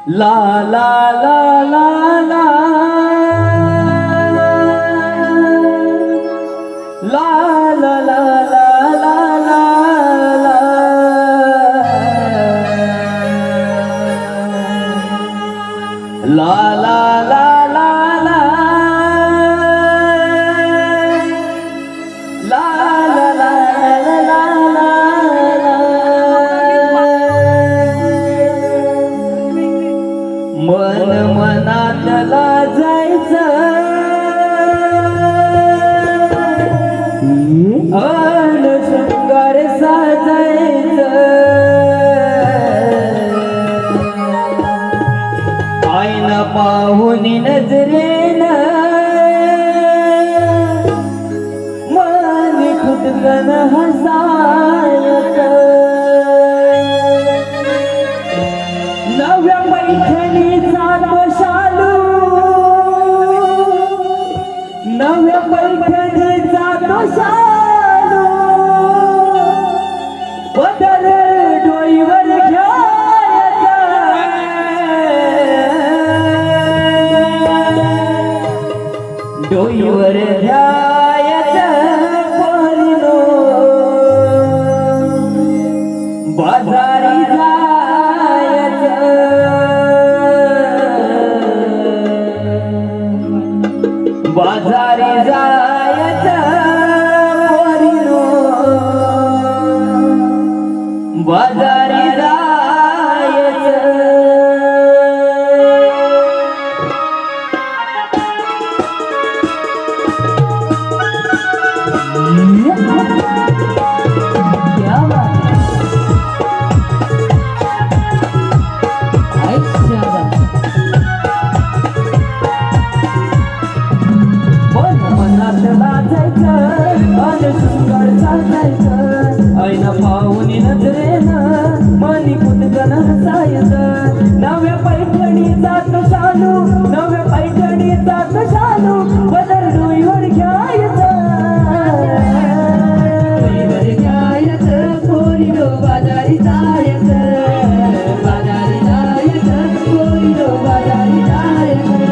ला ला ला ला ला ला ला ला ला ला ला ला ला ला ला मन मनातला जायचं अन शृंगार साजायचं आईना पाहुनी नजरेनं मन खुदकन हसायचं नव्या पैठणीचा तो शालू नव्या पैठणीचा तो शालू पदर डोईवर घ्यायचा डोईवर घ्यायचा परिणो बाजारी बाजारी जायचं पोरीनो बाजारी जायचं क्या बात है ऐना पाहुनी नजरेनं मनी कुटकन हसायचं नव्या पैठणीचा तो शालू नव्या पैठणीचा तो शालू बदल डोईवर घ्यायचं पोरीनो बाजारी जायचं बाजारी जायचं पोरीनो बाजारी जायचं